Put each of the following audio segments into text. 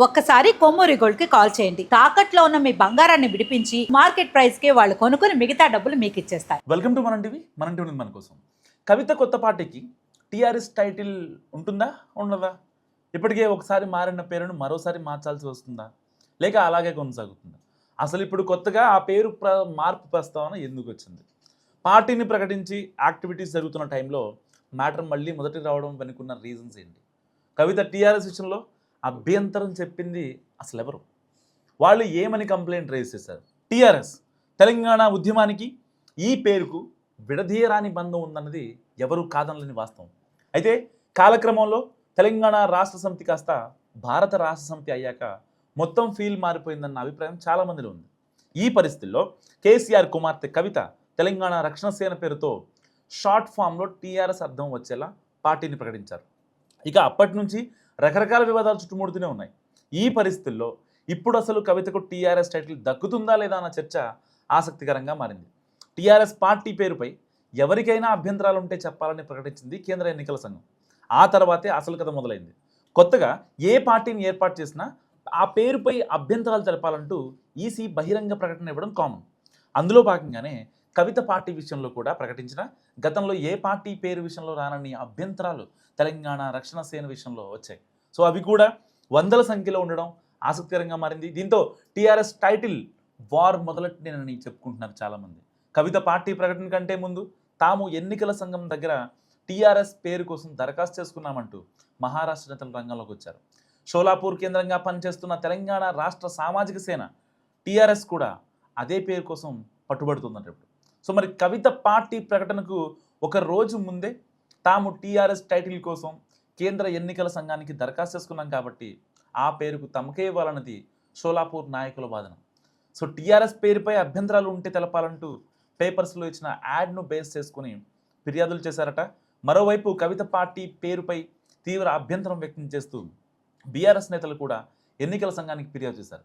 ఒక్కసారి కొమ్మూరి గోల్డ్ కి కాల్ చేయండి. తాకట్లో ఉన్న మీ బంగారాన్ని విడిపించి మార్కెట్ ప్రైస్ కి వాళ్ళు కొనుక్కుని మిగతా డబ్బులు మీకు ఇచ్చేస్తారు. వెల్కమ్ టు మనం టీవీ. మన టీవీ మన కోసం. కవిత కొత్త పార్టీకి టీఆర్ఎస్ టైటిల్ ఉంటుందా ఉండదా? ఇప్పటికే ఒకసారి మారిన పేరును మరోసారి మార్చాల్సి వస్తుందా, లేక అలాగే కొనసాగుతుందా? అసలు ఇప్పుడు కొత్తగా ఆ పేరు మార్పు ప్రస్తావన ఎందుకు వచ్చింది? పార్టీని ప్రకటించి యాక్టివిటీస్ జరుగుతున్న టైంలో మ్యాటర్ మళ్ళీ మొదటి రావడం వెనుకున్న రీజన్స్ ఏంటి? కవిత టీఆర్ఎస్ విషయంలో అభ్యంతరం చెప్పింది అసలు ఎవరు? వాళ్ళు ఏమని కంప్లైంట్ రేజ్ చేశారు? టీఆర్ఎస్ తెలంగాణ ఉద్యమానికి ఈ పేరుకు విడదీయరాని బంధం ఉందన్నది ఎవరు కాదనలేని వాస్తవం. అయితే కాలక్రమంలో తెలంగాణ రాష్ట్ర సమితి కాస్త భారత రాష్ట్ర సమితి అయ్యాక మొత్తం ఫీల్ మారిపోయిందన్న అభిప్రాయం చాలామందిలో ఉంది. ఈ పరిస్థితుల్లో కేసీఆర్ కుమార్తె కవిత తెలంగాణ రక్షణ సేన పేరుతో షార్ట్ ఫామ్లో టీఆర్ఎస్ అర్థం వచ్చేలా పార్టీని ప్రకటించారు. ఇక అప్పటి నుంచి రకరకాల వివాదాలు చుట్టుముడుతూనే ఉన్నాయి. ఈ పరిస్థితుల్లో ఇప్పుడు అసలు కవితకు టీఆర్ఎస్ టైటిల్ దక్కుతుందా లేదా అన్న చర్చ ఆసక్తికరంగా మారింది. టీఆర్ఎస్ పార్టీ పేరుపై ఎవరికైనా అభ్యంతరాలు ఉంటే చెప్పాలని ప్రకటించింది కేంద్ర ఎన్నికల సంఘం. ఆ తర్వాతే అసలు కథ మొదలైంది. కొత్తగా ఏ పార్టీని ఏర్పాటు చేసినా ఆ పేరుపై అభ్యంతరాలు తెలపాలంటూ ఈసీ బహిరంగ ప్రకటన ఇవ్వడం కామన్. అందులో భాగంగానే కవిత పార్టీ విషయంలో కూడా ప్రకటించిన గతంలో ఏ పార్టీ పేరు విషయంలో రానని అభ్యంతరాలు తెలంగాణ రక్షణ సేన విషయంలో వచ్చాయి. సో అవి కూడా వందల సంఖ్యలో ఉండడం ఆసక్తికరంగా మారింది. దీంతో టీఆర్ఎస్ టైటిల్ వార్ మొదలెట్టినని చెప్పుకుంటున్నారు చాలామంది. కవిత పార్టీ ప్రకటన కంటే ముందు తాము ఎన్నికల సంఘం దగ్గర టీఆర్ఎస్ పేరు కోసం దరఖాస్తు చేసుకున్నామంటూ మహారాష్ట్ర నేతలు రంగంలోకి వచ్చారు. షోలాపూర్ కేంద్రంగా పనిచేస్తున్న తెలంగాణ రాష్ట్ర సామాజిక సేన టీఆర్ఎస్ కూడా అదే పేరు కోసం పట్టుబడుతుందంట ఇప్పుడు. సో మరి కవిత పార్టీ ప్రకటనకు ఒక రోజు ముందే తాము టీఆర్ఎస్ టైటిల్ కోసం కేంద్ర ఎన్నికల సంఘానికి దరఖాస్తు చేసుకున్నాం కాబట్టి ఆ పేరుకు తమకే ఇవ్వాలన్నది షోలాపూర్ నాయకుల వాదన. సో టీఆర్ఎస్ పేరుపై అభ్యంతరాలు ఉంటే తెలపాలంటూ పేపర్స్లో ఇచ్చిన యాడ్ను బేస్ చేసుకుని ఫిర్యాదులు చేశారట. మరోవైపు కవిత పార్టీ పేరుపై తీవ్ర అభ్యంతరం వ్యక్తం చేస్తూ బీఆర్ఎస్ నేతలు కూడా ఎన్నికల సంఘానికి ఫిర్యాదు చేశారు.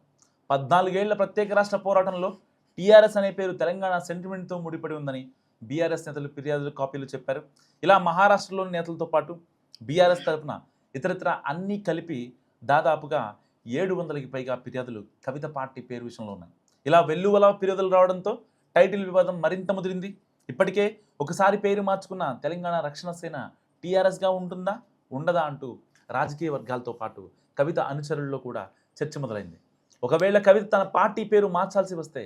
14 ఏళ్ల ప్రత్యేక రాష్ట్ర పోరాటంలో టీఆర్ఎస్ అనే పేరు తెలంగాణ సెంటిమెంట్తో ముడిపడి ఉందని బీఆర్ఎస్ నేతలు ఫిర్యాదులు కాపీలు చెప్పారు. ఇలా మహారాష్ట్రలోని నేతలతో పాటు బీఆర్ఎస్ తరఫున ఇతరత్ర అన్నీ కలిపి దాదాపుగా 700కి పైగా ఫిర్యాదులు కవిత పార్టీ పేరు విషయంలో ఉన్నాయి. ఇలా వెల్లువల ఫిర్యాదులు రావడంతో టైటిల్ వివాదం మరింత ముదిరింది. ఇప్పటికే ఒకసారి పేరు మార్చుకున్న తెలంగాణ రక్షణ సేన టీఆర్ఎస్గా ఉంటుందా ఉండదా అంటూ రాజకీయ వర్గాలతో పాటు కవిత అనుచరుల్లో కూడా చర్చ మొదలైంది. ఒకవేళ కవిత తన పార్టీ పేరు మార్చాల్సి వస్తే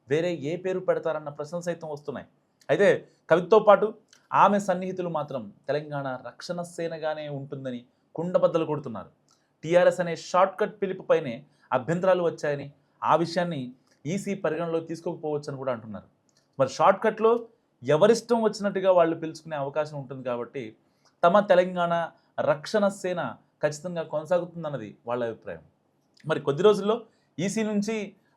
వేరే ఏ పేరు పెడతారన్న ప్రశ్నలు సైతం వస్తున్నాయి. అయితే కవితతో పాటు ఆమె సన్నిహితులు మాత్రం తెలంగాణ రక్షణ సేనగానే ఉంటుందని కుండబద్దలు కొడుతున్నారు. టీఆర్ఎస్ అనే షార్ట్కట్ పిలుపుపైనే అభ్యంతరాలు వచ్చాయని, ఆ విషయాన్ని ఈసీ పరిగణలో తీసుకోకపోవచ్చని కూడా అంటున్నారు. మరి షార్ట్కట్లో ఎవరిష్టం వచ్చినట్టుగా వాళ్ళు పిలుచుకునే అవకాశం ఉంటుంది కాబట్టి తమ తెలంగాణ రక్షణ సేన ఖచ్చితంగా కొనసాగుతుందన్నది వాళ్ళ అభిప్రాయం. మరి కొద్ది రోజుల్లో ఈసీ నుంచి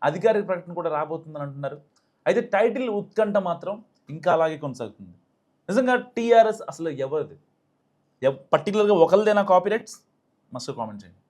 అధికారిక ప్రకటన కూడా రాబోతుందని అంటున్నారు. అయితే టైటిల్ ఉత్కంఠ మాత్రం ఇంకా అలాగే కొనసాగుతుంది. నిజంగా టీఆర్ఎస్ అసలు ఎవరిది? పర్టికులర్గా ఒకరిదేనా కాపీ రైట్స్? మస్ట్ కామెంట్ చేయండి.